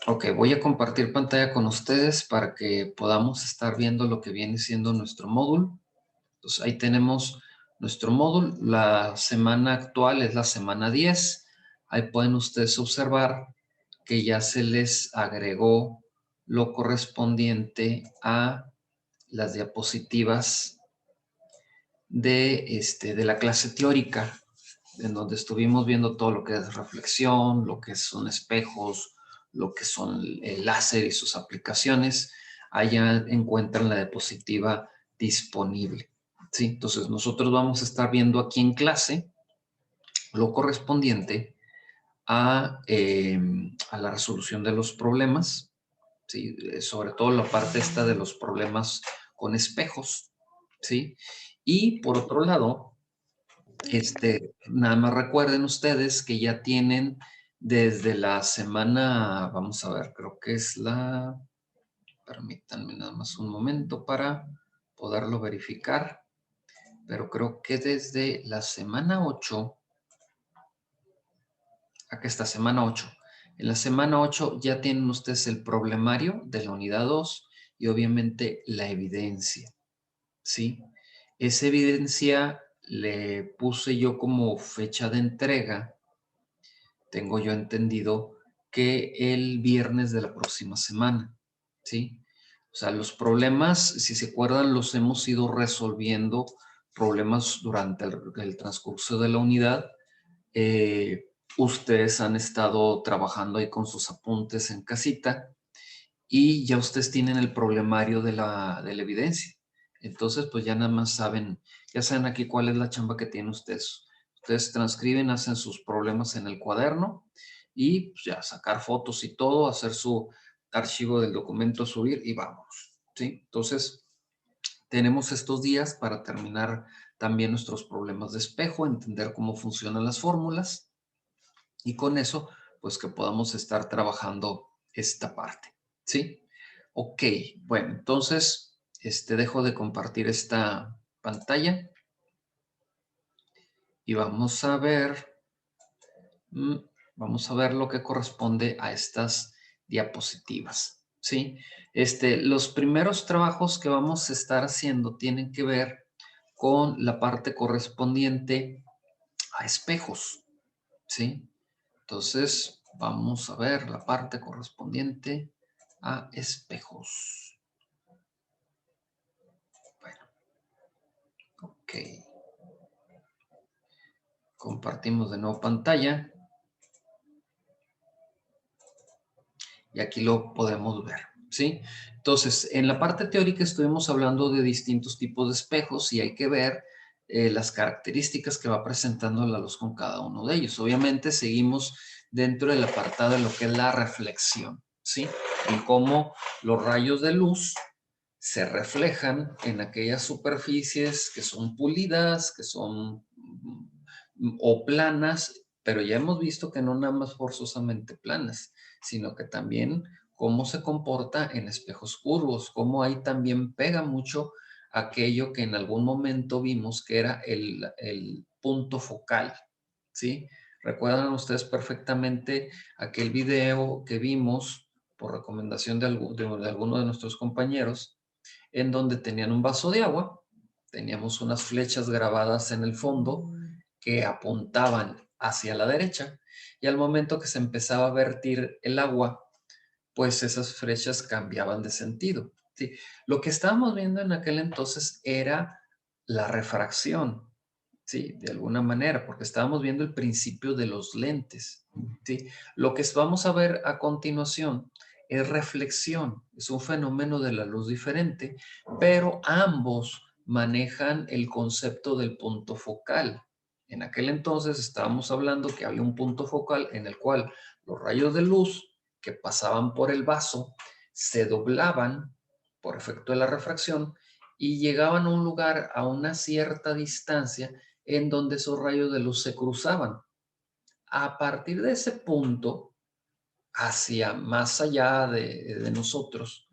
Ok, voy a compartir pantalla con ustedes para que podamos estar viendo lo que viene siendo nuestro módulo. Entonces, ahí tenemos nuestro módulo. La semana actual es la semana 10. Ahí pueden ustedes observar que ya se les agregó lo correspondiente a las diapositivas de la clase teórica, en donde estuvimos viendo todo lo que es reflexión, lo que son espejos, lo que son el láser y sus aplicaciones. Allá encuentran la diapositiva disponible. ¿Sí? Entonces nosotros vamos a estar viendo aquí en clase lo correspondiente a la resolución de los problemas, ¿sí? Sobre todo la parte esta de los problemas con espejos, ¿sí? Y por otro lado, nada más recuerden ustedes que ya tienen desde la semana, vamos a ver, creo que es permítanme nada más un momento para poderlo verificar, pero creo que desde la semana 8, acá está, semana 8. En la semana 8 ya tienen ustedes el problemario de la unidad 2 y obviamente la evidencia, ¿sí? Esa evidencia le puse yo como fecha de entrega, tengo yo entendido que el viernes de la próxima semana, ¿sí? O sea, los problemas, si se acuerdan, los hemos ido resolviendo, problemas durante el transcurso de la unidad. Ustedes han estado trabajando ahí con sus apuntes en casita y ya ustedes tienen el problemario de la evidencia. Entonces, pues ya nada más saben, ya saben aquí cuál es la chamba que tienen ustedes. Ustedes transcriben, hacen sus problemas en el cuaderno y pues, ya sacar fotos y todo, hacer su archivo del documento, subir y vamos, ¿sí? Entonces, tenemos estos días para terminar también nuestros problemas de espejo, entender cómo funcionan las fórmulas y con eso, pues que podamos estar trabajando esta parte, ¿sí? Ok, bueno, entonces, dejo de compartir esta pantalla y mm, vamos a ver lo que corresponde a estas diapositivas, ¿sí? Los primeros trabajos que vamos a estar haciendo tienen que ver con la parte correspondiente a espejos, ¿sí? Entonces, vamos a ver la parte correspondiente a espejos. Bueno, ok. Compartimos de nuevo pantalla. Y aquí lo podemos ver, ¿sí? Entonces, en la parte teórica estuvimos hablando de distintos tipos de espejos y hay que ver las características que va presentando la luz con cada uno de ellos. Obviamente seguimos dentro del apartado de lo que es la reflexión, ¿sí? Y cómo los rayos de luz se reflejan en aquellas superficies que son pulidas, que son o planas, pero ya hemos visto que no nada más forzosamente planas, sino que también cómo se comporta en espejos curvos, cómo ahí también pega mucho aquello que en algún momento vimos que era el punto focal, ¿sí? Recuerdan ustedes perfectamente aquel video que vimos por recomendación de alguno de nuestros compañeros, en donde tenían un vaso de agua, teníamos unas flechas grabadas en el fondo que apuntaban hacia la derecha y al momento que se empezaba a vertir el agua, pues esas flechas cambiaban de sentido. ¿Sí? Lo que estábamos viendo en aquel entonces era la refracción, ¿sí? De alguna manera, porque estábamos viendo el principio de los lentes, ¿sí? Lo que vamos a ver a continuación es reflexión, es un fenómeno de la luz diferente, pero ambos manejan el concepto del punto focal. En aquel entonces estábamos hablando que había un punto focal en el cual los rayos de luz que pasaban por el vaso se doblaban por efecto de la refracción y llegaban a un lugar a una cierta distancia en donde esos rayos de luz se cruzaban. A partir de ese punto, hacia más allá de nosotros,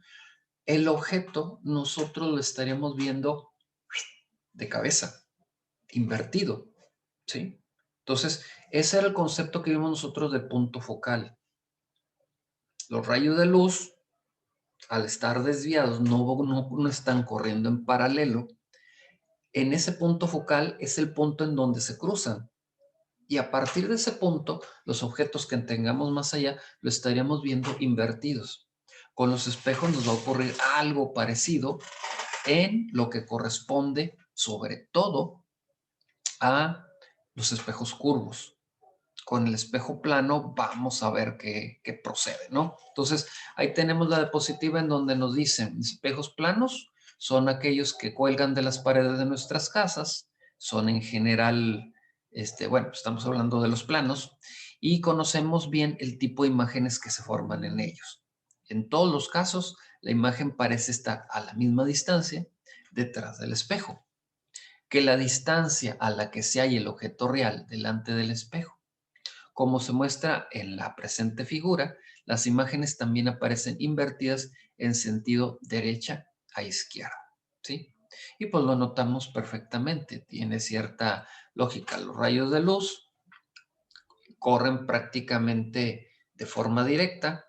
el objeto nosotros lo estaríamos viendo de cabeza, invertido, ¿sí? Entonces, ese era el concepto que vimos nosotros de punto focal. Los rayos de luz, al estar desviados, no están corriendo en paralelo. En ese punto focal es el punto en donde se cruzan. Y a partir de ese punto, los objetos que tengamos más allá lo estaríamos viendo invertidos. Con los espejos nos va a ocurrir algo parecido en lo que corresponde sobre todo a los espejos curvos. Con el espejo plano vamos a ver qué procede, ¿no? Entonces, ahí tenemos la diapositiva en donde nos dicen espejos planos son aquellos que cuelgan de las paredes de nuestras casas, son en general, bueno, estamos hablando de los planos y conocemos bien el tipo de imágenes que se forman en ellos. En todos los casos, la imagen parece estar a la misma distancia detrás del espejo que la distancia a la que se halla el objeto real delante del espejo. Como se muestra en la presente figura, las imágenes también aparecen invertidas en sentido derecha a izquierda, ¿sí? Y pues lo notamos perfectamente, tiene cierta lógica. Los rayos de luz corren prácticamente de forma directa,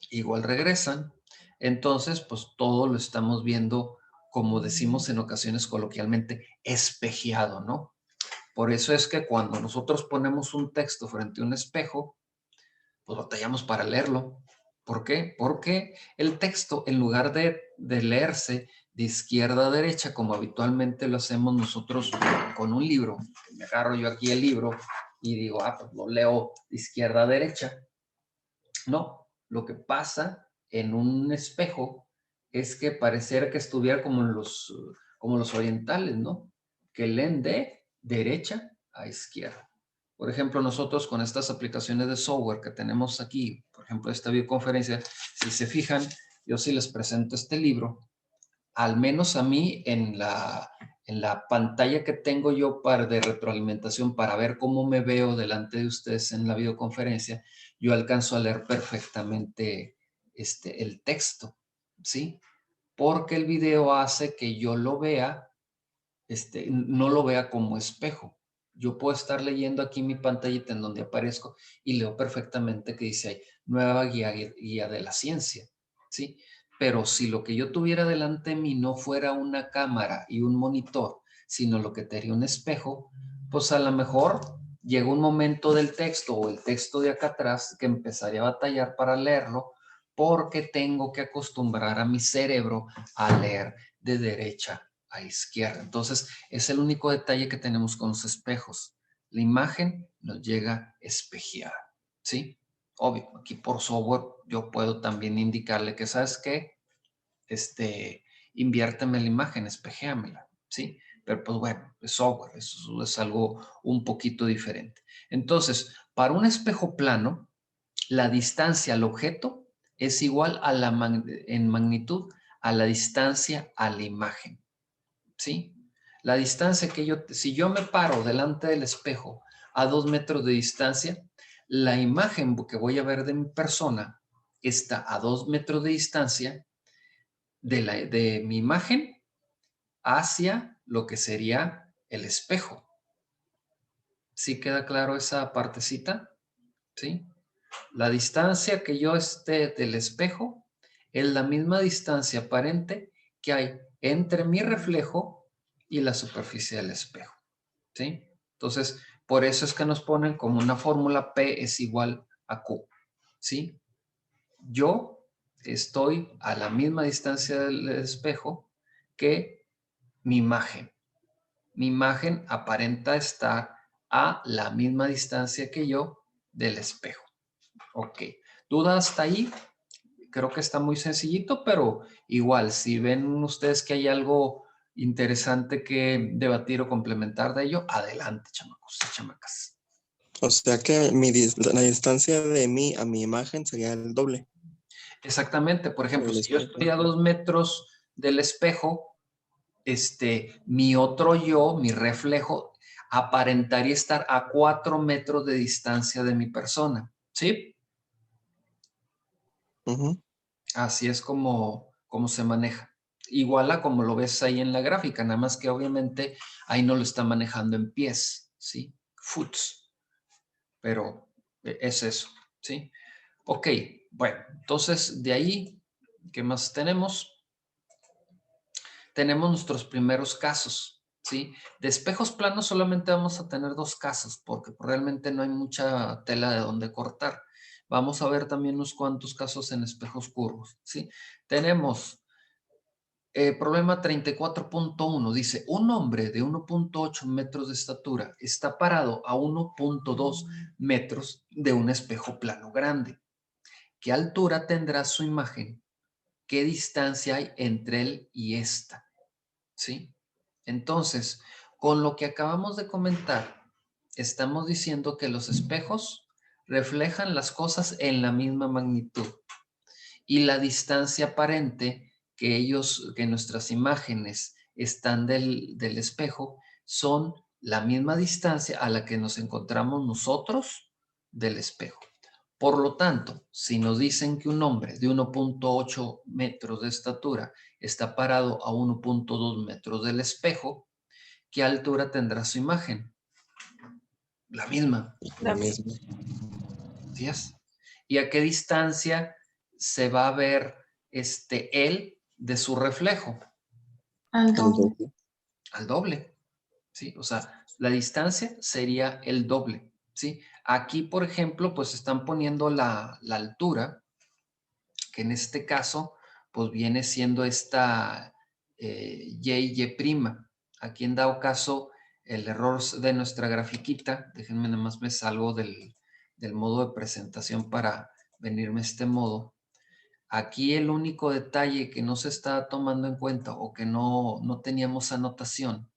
igual regresan, entonces pues todo lo estamos viendo, como decimos en ocasiones coloquialmente, espejeado, ¿no? Por eso es que cuando nosotros ponemos un texto frente a un espejo, pues batallamos para leerlo. ¿Por qué? Porque el texto, en lugar de leerse de izquierda a derecha, como habitualmente lo hacemos nosotros con un libro, me agarro yo aquí el libro y digo, pues lo leo de izquierda a derecha. No, lo que pasa en un espejo es que pareciera que estuviera como los orientales, ¿no? Que leen de derecha a izquierda. Por ejemplo, nosotros con estas aplicaciones de software que tenemos aquí, por ejemplo, esta videoconferencia, si se fijan, yo sí les presento este libro, al menos a mí en la pantalla que tengo yo de retroalimentación para ver cómo me veo delante de ustedes en la videoconferencia, yo alcanzo a leer perfectamente el texto, ¿sí? Porque el video hace que yo lo vea, no lo vea como espejo. Yo puedo estar leyendo aquí mi pantallita en donde aparezco y leo perfectamente que dice ahí, nueva guía de la ciencia, ¿sí? Pero si lo que yo tuviera delante de mí no fuera una cámara y un monitor, sino lo que tenía un espejo, pues a lo mejor llega un momento del texto o el texto de acá atrás que empezaría a batallar para leerlo porque tengo que acostumbrar a mi cerebro a leer de derecha a izquierda. Entonces, es el único detalle que tenemos con los espejos. La imagen nos llega espejeada, ¿sí? Obvio, aquí por software yo puedo también indicarle que, ¿sabes qué? Inviérteme la imagen, espejéamela, ¿sí? Pero pues bueno, es software, eso es algo un poquito diferente. Entonces, para un espejo plano, la distancia al objeto es igual a en magnitud a la distancia a la imagen, ¿sí? La distancia si yo me paro delante del espejo a 2 metros de distancia, la imagen que voy a ver de mi persona está a 2 metros de distancia de mi imagen hacia lo que sería el espejo. ¿Sí queda claro esa partecita? ¿Sí? La distancia que yo esté del espejo es la misma distancia aparente que hay entre mi reflejo y la superficie del espejo, ¿sí? Entonces, por eso es que nos ponen como una fórmula P es igual a Q, ¿sí? Yo estoy a la misma distancia del espejo que mi imagen. Mi imagen aparenta estar a la misma distancia que yo del espejo. Ok, ¿duda hasta ahí? Creo que está muy sencillito, pero igual, si ven ustedes que hay algo interesante que debatir o complementar de ello, adelante, chamacos y chamacas. O sea que la distancia de mí a mi imagen sería el doble. Exactamente, por ejemplo, si yo estoy a 2 metros del espejo, mi otro yo, mi reflejo, aparentaría estar a 4 metros de distancia de mi persona, ¿sí? Así es como se maneja. Igual a como lo ves ahí en la gráfica, nada más que obviamente ahí no lo está manejando en pies, ¿sí? Foots, pero es eso, ¿sí? Ok, bueno, entonces de ahí, ¿qué más tenemos? Tenemos nuestros primeros casos, ¿sí? De espejos planos solamente vamos a tener 2 casos porque realmente no hay mucha tela de donde cortar. Vamos a ver también unos cuantos casos en espejos curvos, ¿sí? Tenemos problema 34.1, dice, un hombre de 1.8 metros de estatura está parado a 1.2 metros de un espejo plano grande. ¿Qué altura tendrá su imagen? ¿Qué distancia hay entre él y esta? ¿Sí? Entonces, con lo que acabamos de comentar, estamos diciendo que los espejos reflejan las cosas en la misma magnitud y la distancia aparente que nuestras imágenes están del espejo son la misma distancia a la que nos encontramos nosotros del espejo. Por lo tanto, si nos dicen que un hombre de 1.8 metros de estatura está parado a 1.2 metros del espejo, ¿qué altura tendrá su imagen? La misma. La misma. ¿Sí es? ¿Y a qué distancia se va a ver él de su reflejo? Al Al doble. doble. Al doble, ¿sí? O sea, la distancia sería el doble, ¿sí? Aquí, por ejemplo, pues están poniendo la altura, que en este caso, pues viene siendo esta y. Aquí en dado caso, el error de nuestra grafiquita, déjenme nada más me salgo del modo de presentación para venirme a este modo. Aquí el único detalle que no se está tomando en cuenta o que no teníamos anotación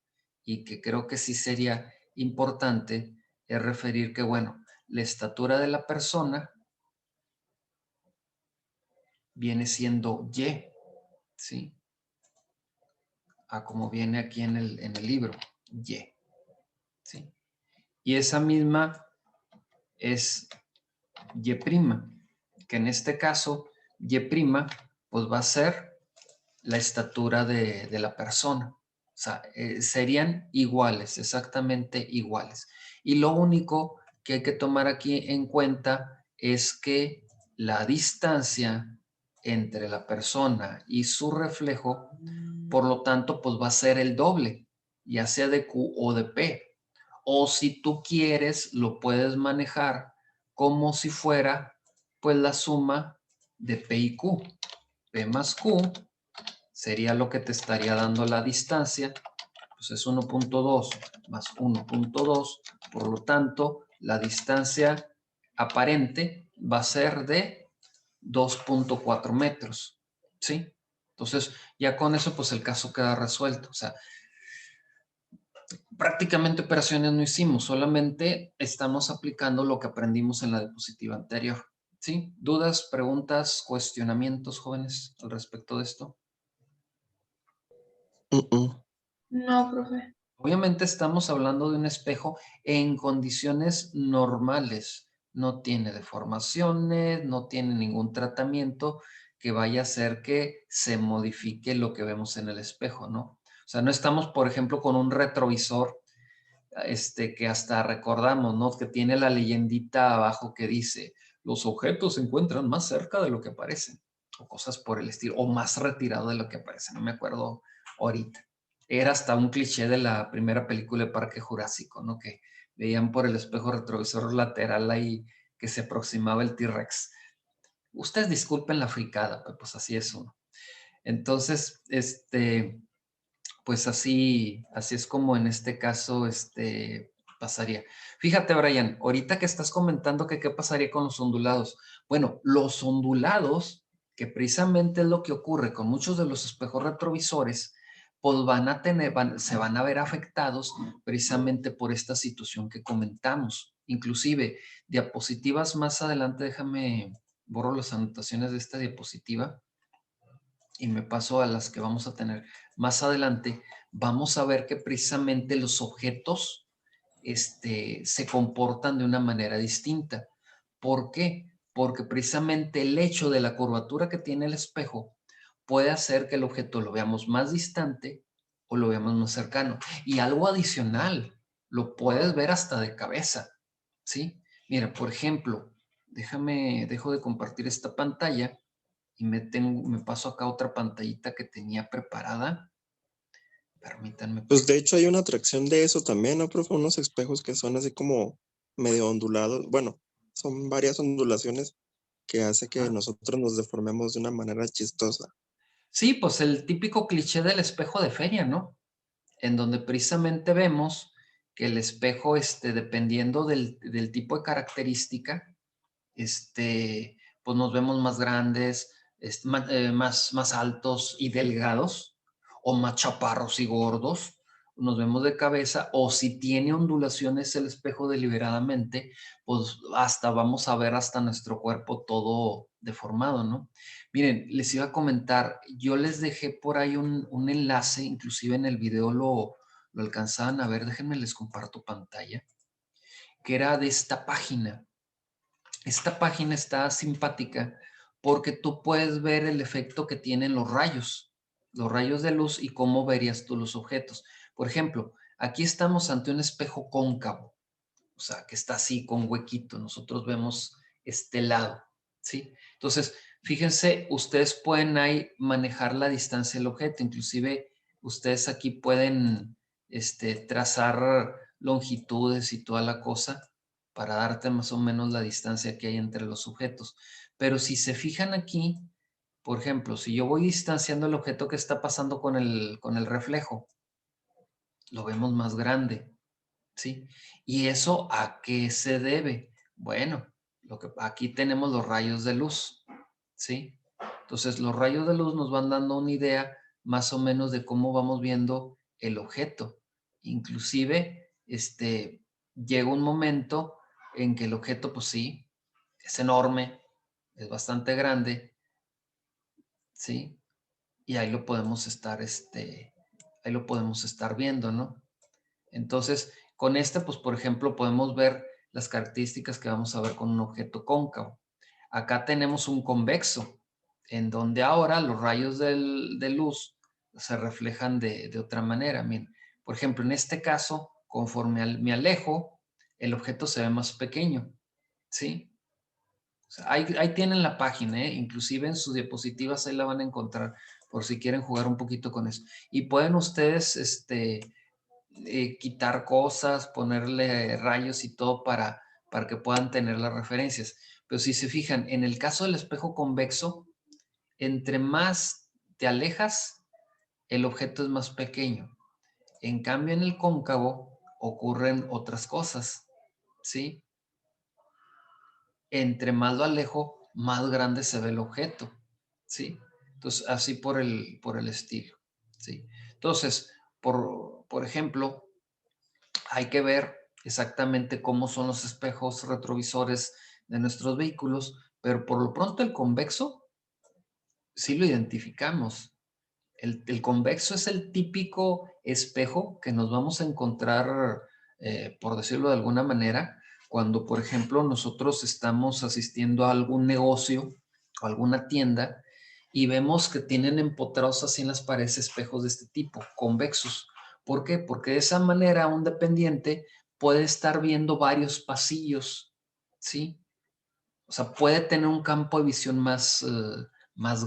y que creo que sí sería importante es referir que, bueno, la estatura de la persona viene siendo Y, ¿sí? A como viene aquí en el libro, Y, ¿sí? Y esa misma es Y', que en este caso, Y', pues va a ser la estatura de la persona. O sea, serían iguales, exactamente iguales. Y lo único que hay que tomar aquí en cuenta es que la distancia entre la persona y su reflejo, por lo tanto, pues va a ser el doble, ya sea de Q o de P. O si tú quieres, lo puedes manejar como si fuera pues la suma de P y Q. P más Q sería lo que te estaría dando la distancia, pues es 1.2 más 1.2, por lo tanto, la distancia aparente va a ser de 2.4 metros, ¿sí? Entonces, ya con eso, pues el caso queda resuelto. O sea, prácticamente operaciones no hicimos, solamente estamos aplicando lo que aprendimos en la diapositiva anterior, ¿sí? ¿Dudas, preguntas, cuestionamientos, jóvenes, al respecto de esto? No, profe. Obviamente estamos hablando de un espejo en condiciones normales. No tiene deformaciones, no tiene ningún tratamiento que vaya a hacer que se modifique lo que vemos en el espejo, ¿no? O sea, no estamos, por ejemplo, con un retrovisor, que hasta recordamos, ¿no? Que tiene la leyendita abajo que dice, los objetos se encuentran más cerca de lo que parecen, o cosas por el estilo, o más retirado de lo que parece, no me acuerdo ahorita. Era hasta un cliché de la primera película de Parque Jurásico, ¿no? Que veían por el espejo retrovisor lateral ahí que se aproximaba el T-Rex. Ustedes disculpen la fricada, pues así es uno. Entonces, pues así es como en este caso, pasaría. Fíjate, Brian, ahorita que estás comentando que qué pasaría con los ondulados. Bueno, los ondulados, que precisamente es lo que ocurre con muchos de los espejos retrovisores, pues se van a ver afectados precisamente por esta situación que comentamos. Inclusive, diapositivas más adelante, déjame borro las anotaciones de esta diapositiva y me paso a las que vamos a tener más adelante, vamos a ver que precisamente los objetos se comportan de una manera distinta. ¿Por qué? Porque precisamente el hecho de la curvatura que tiene el espejo puede hacer que el objeto lo veamos más distante o lo veamos más cercano. Y algo adicional, lo puedes ver hasta de cabeza, ¿sí? Mira, por ejemplo, dejo de compartir esta pantalla y me paso acá otra pantallita que tenía preparada. Permítanme. Pues de hecho hay una atracción de eso también, ¿no, profe? Unos espejos que son así como medio ondulados. Bueno, son varias ondulaciones que hace que nosotros nos deformemos de una manera chistosa. Sí, pues el típico cliché del espejo de feria, ¿no? En donde precisamente vemos que el espejo, dependiendo del tipo de característica, pues nos vemos más grandes, más altos y delgados, o más chaparros y gordos, nos vemos de cabeza, o si tiene ondulaciones el espejo deliberadamente, pues hasta vamos a ver hasta nuestro cuerpo todo deformado, ¿no? Miren, les iba a comentar, yo les dejé por ahí un enlace, inclusive en el video lo alcanzaban a ver, déjenme les comparto pantalla, que era de esta página. Esta página está simpática porque tú puedes ver el efecto que tienen los rayos de luz y cómo verías tú los objetos. Por ejemplo, aquí estamos ante un espejo cóncavo, o sea, que está así con huequito. Nosotros vemos este lado, ¿sí? Entonces, fíjense, ustedes pueden ahí manejar la distancia del objeto. Inclusive, ustedes aquí pueden trazar longitudes y toda la cosa para darte más o menos la distancia que hay entre los objetos. Pero si se fijan aquí, por ejemplo, si yo voy distanciando el objeto que está pasando con el reflejo, lo vemos más grande, ¿sí? ¿Y eso a qué se debe? Bueno, aquí tenemos los rayos de luz, ¿sí? Entonces, los rayos de luz nos van dando una idea más o menos de cómo vamos viendo el objeto. Inclusive, llega un momento en que el objeto, pues sí, es enorme, es bastante grande, ¿sí? Y ahí lo podemos estar viendo, ¿no? Entonces, con pues por ejemplo, podemos ver las características que vamos a ver con un objeto cóncavo. Acá tenemos un convexo, en donde ahora los rayos de luz se reflejan de otra manera. Miren, por ejemplo, en este caso, conforme me alejo, el objeto se ve más pequeño, ¿sí? O sea, ahí tienen la página, ¿eh? Inclusive en sus diapositivas ahí la van a encontrar, por si quieren jugar un poquito con eso. Y pueden ustedes, quitar cosas, ponerle rayos y todo para que puedan tener las referencias. Pero si se fijan, en el caso del espejo convexo, entre más te alejas, el objeto es más pequeño. En cambio, en el cóncavo ocurren otras cosas, ¿sí? Entre más lo alejo, más grande se ve el objeto, ¿sí? Entonces, así por el estilo, ¿sí? Entonces, por ejemplo, hay que ver exactamente cómo son los espejos retrovisores de nuestros vehículos, pero por lo pronto el convexo sí lo identificamos. El convexo es el típico espejo que nos vamos a encontrar, por decirlo de alguna manera, cuando, por ejemplo, nosotros estamos asistiendo a algún negocio o alguna tienda y vemos que tienen empotrados así en las paredes espejos de este tipo, convexos. ¿Por qué? Porque de esa manera un dependiente puede estar viendo varios pasillos, ¿sí? O sea, puede tener un campo de visión más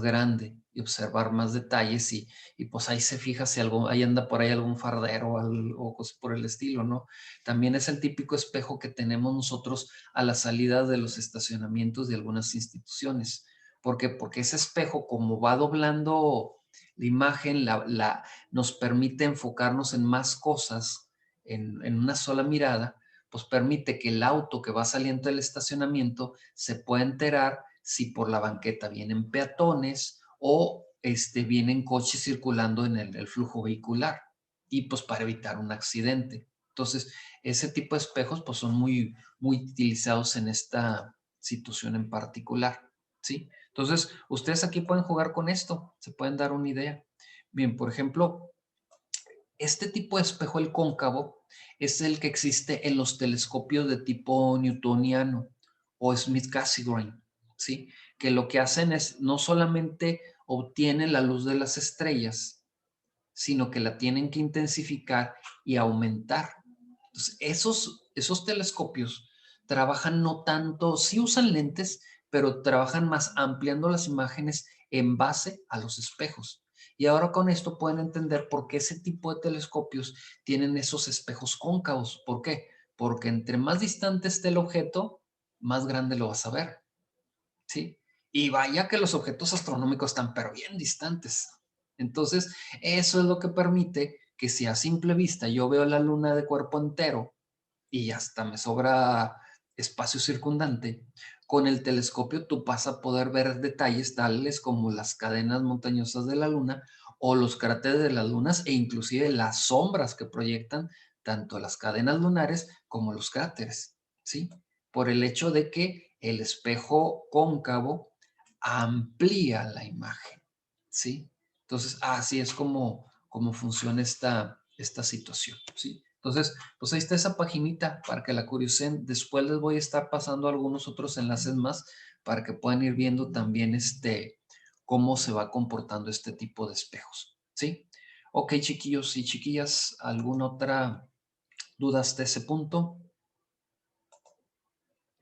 grande y observar más detalles y pues ahí se fija si ahí anda por ahí algún fardero o cosas por el estilo, ¿no? También es el típico espejo que tenemos nosotros a la salida de los estacionamientos de algunas instituciones. ¿Por qué? Porque ese espejo, como va doblando la imagen, nos permite enfocarnos en más cosas en una sola mirada, pues permite que el auto que va saliendo del estacionamiento se pueda enterar si por la banqueta vienen peatones o vienen coches circulando en el flujo vehicular y pues para evitar un accidente. Entonces, ese tipo de espejos pues son muy, muy utilizados en esta situación en particular, ¿sí? Entonces, ustedes aquí pueden jugar con esto, se pueden dar una idea. Bien, por ejemplo, este tipo de espejo, el cóncavo, es el que existe en los telescopios de tipo newtoniano o Smith-Cassegrain, ¿sí? Que lo que hacen es no solamente obtienen la luz de las estrellas, sino que la tienen que intensificar y aumentar. Entonces, esos telescopios trabajan no tanto, sí usan lentes, pero trabajan más ampliando las imágenes en base a los espejos. Y ahora con esto pueden entender por qué ese tipo de telescopios tienen esos espejos cóncavos. ¿Por qué? Porque entre más distante esté el objeto, más grande lo vas a ver, ¿sí? Y vaya que los objetos astronómicos están pero bien distantes. Entonces, eso es lo que permite que si a simple vista yo veo la luna de cuerpo entero y hasta me sobra espacio circundante, con el telescopio tú vas a poder ver detalles tales como las cadenas montañosas de la luna o los cráteres de las lunas e inclusive las sombras que proyectan tanto las cadenas lunares como los cráteres, ¿sí? Por el hecho de que el espejo cóncavo amplía la imagen, ¿sí? Entonces, así es como funciona esta situación, ¿sí? Entonces, pues ahí está esa paginita para que la curioseen. Después les voy a estar pasando algunos otros enlaces más para que puedan ir viendo también cómo se va comportando este tipo de espejos, ¿sí? Ok, chiquillos y chiquillas, ¿alguna otra duda hasta ese punto?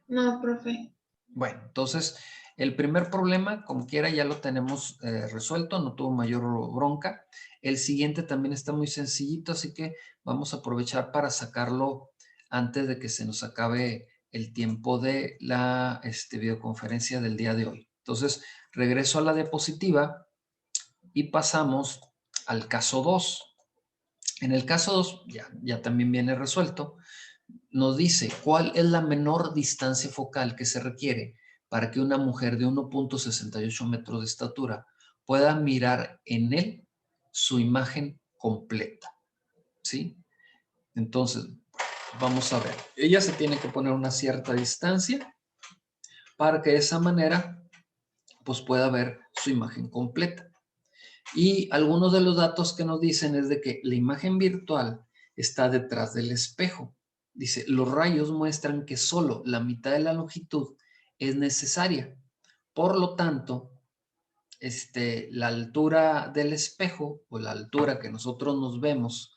No, profe. Bueno, entonces el primer problema, como quiera, ya lo tenemos resuelto, no tuvo mayor bronca. El siguiente también está muy sencillito, así que vamos a aprovechar para sacarlo antes de que se nos acabe el tiempo de la videoconferencia del día de hoy. Entonces, regreso a la diapositiva y pasamos al caso 2. En el caso 2 ya también viene resuelto. Nos dice cuál es la menor distancia focal que se requiere para que una mujer de 1.68 metros de estatura pueda mirar en él su imagen completa, ¿sí? Entonces, vamos a ver. Ella se tiene que poner una cierta distancia para que de esa manera pues pueda ver su imagen completa. Y algunos de los datos que nos dicen es de que la imagen virtual está detrás del espejo. Dice, los rayos muestran que solo la mitad de la longitud es necesaria. Por lo tanto, la altura del espejo o la altura que nosotros nos vemos,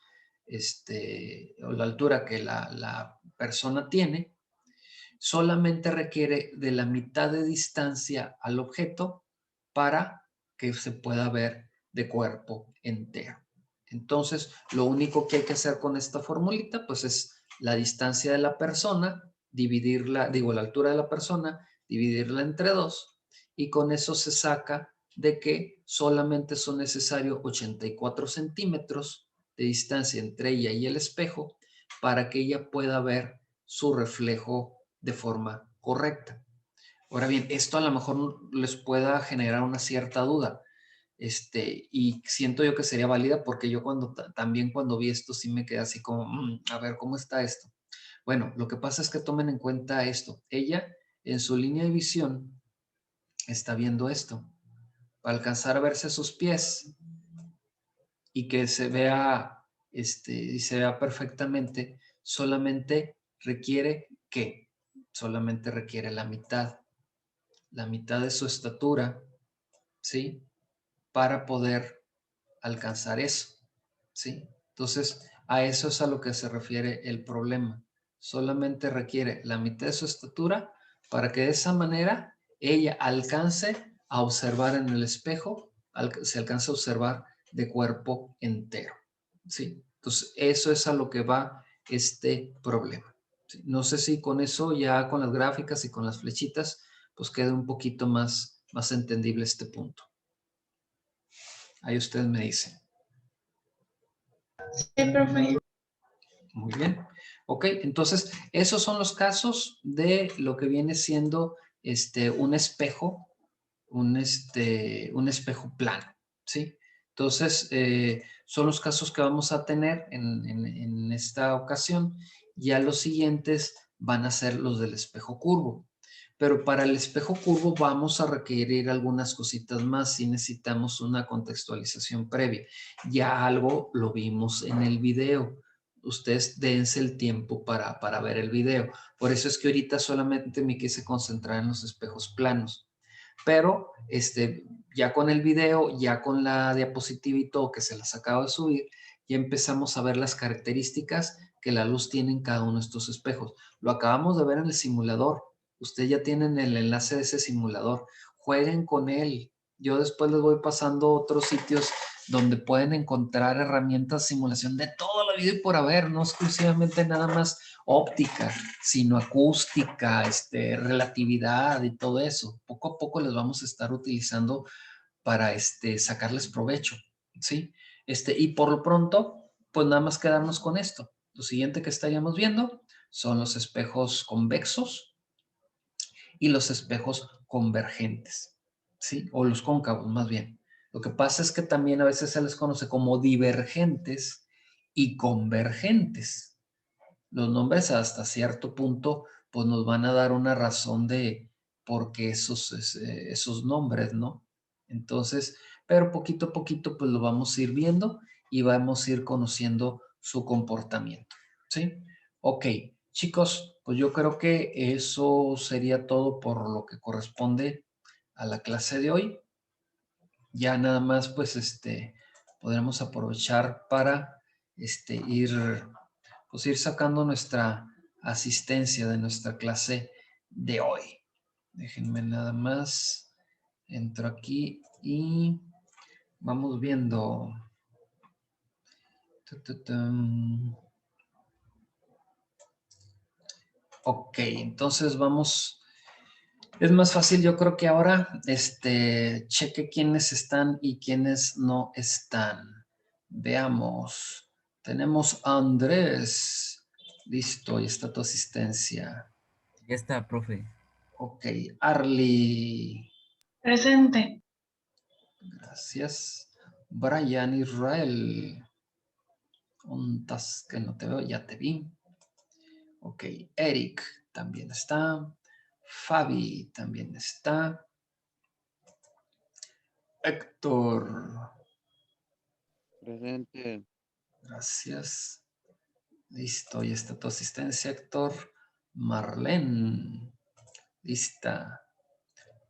o la altura que la persona tiene, solamente requiere de la mitad de distancia al objeto para que se pueda ver de cuerpo entero. Entonces, lo único que hay que hacer con esta formulita, pues es la distancia de la persona, dividirla, digo, la altura de la persona, dividirla entre 2, y con eso se saca de que solamente son necesarios 84 centímetros de distancia entre ella y el espejo para que ella pueda ver su reflejo de forma correcta. Ahora bien, esto a lo mejor les pueda generar una cierta duda, y siento yo que sería válida porque yo también cuando vi esto sí me quedé así como, a ver, ¿cómo está esto? Bueno, lo que pasa es que tomen en cuenta esto. Ella, en su línea de visión, está viendo esto. Para alcanzar a verse sus pies y que se vea, y se vea perfectamente, solamente requiere ¿qué? Solamente requiere la mitad de su estatura, ¿sí? Para poder alcanzar eso, ¿sí? Entonces, a eso es a lo que se refiere el problema. Solamente requiere la mitad de su estatura para que de esa manera ella alcance a observar en el espejo, se alcance a observar de cuerpo entero, ¿sí? Entonces, eso es a lo que va este problema. ¿Sí? No sé si con eso, ya con las gráficas y con las flechitas, pues quede un poquito más entendible este punto. Ahí ustedes me dicen. Sí, profe. Muy bien. Ok, entonces esos son los casos de lo que viene siendo un espejo, un espejo plano, ¿sí? Entonces, son los casos que vamos a tener en esta ocasión. Ya los siguientes van a ser los del espejo curvo. Pero para el espejo curvo vamos a requerir algunas cositas más si necesitamos una contextualización previa. Ya algo lo vimos en el video. Ustedes dense el tiempo para ver el video. Por eso es que ahorita solamente me quise concentrar en los espejos planos. Pero ya con el video, ya con la diapositiva y todo que se las acabo de subir, ya empezamos a ver las características que la luz tiene en cada uno de estos espejos. Lo acabamos de ver en el simulador. Ustedes ya tienen el enlace de ese simulador. Jueguen con él. Yo después les voy pasando otros sitios donde pueden encontrar herramientas de simulación de toda la vida y por haber, no exclusivamente nada más óptica, sino acústica, relatividad y todo eso. Poco a poco les vamos a estar utilizando para sacarles provecho, ¿sí? Y por lo pronto, pues nada más quedarnos con esto. Lo siguiente que estaríamos viendo son los espejos convexos y los espejos convergentes, ¿sí? O los cóncavos, más bien. Lo que pasa es que también a veces se les conoce como divergentes y convergentes. Los nombres hasta cierto punto, pues nos van a dar una razón de por qué esos nombres, ¿no? Entonces, pero poquito a poquito, pues lo vamos a ir viendo y vamos a ir conociendo su comportamiento, ¿sí? Ok, chicos, pues yo creo que eso sería todo por lo que corresponde a la clase de hoy. Ya nada más, pues, podremos aprovechar para, ir sacando nuestra asistencia de nuestra clase de hoy. Déjenme nada más, entro aquí y vamos viendo. Ok, entonces vamos. Es más fácil, yo creo que ahora, cheque quiénes están y quiénes no están. Veamos. Tenemos a Andrés. Listo, y está tu asistencia. Ya está, profe. Ok, Arly. Presente. Gracias. Brian Israel. Que no te veo, ya te vi. Ok, Eric también está. Fabi también está. Héctor. Presente. Gracias. Listo, ya está tu asistencia, Héctor. Marlene. Lista.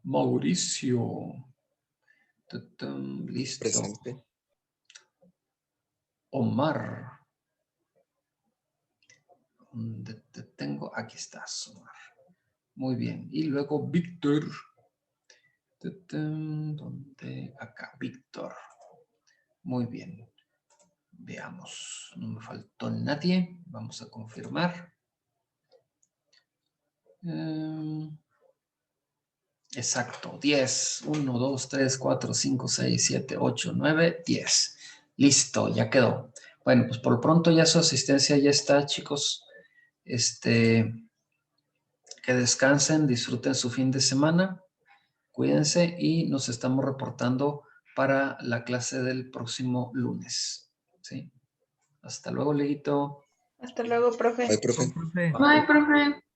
Mauricio. Listo. Presente. Omar. ¿Dónde te tengo? Aquí estás, Omar. Muy bien. Y luego Víctor. ¿Dónde? Acá, Víctor. Muy bien. Veamos. No me faltó nadie. Vamos a confirmar. Exacto. 10. 1, 2, 3, 4, 5, 6, 7, 8, 9, 10. Listo, ya quedó. Bueno, pues por lo pronto ya su asistencia ya está, chicos. Que descansen, disfruten su fin de semana. Cuídense y nos estamos reportando para la clase del próximo lunes. ¿Sí? Hasta luego, Leguito. Hasta luego, profe. Bye, profe. Profe. Bye, profe.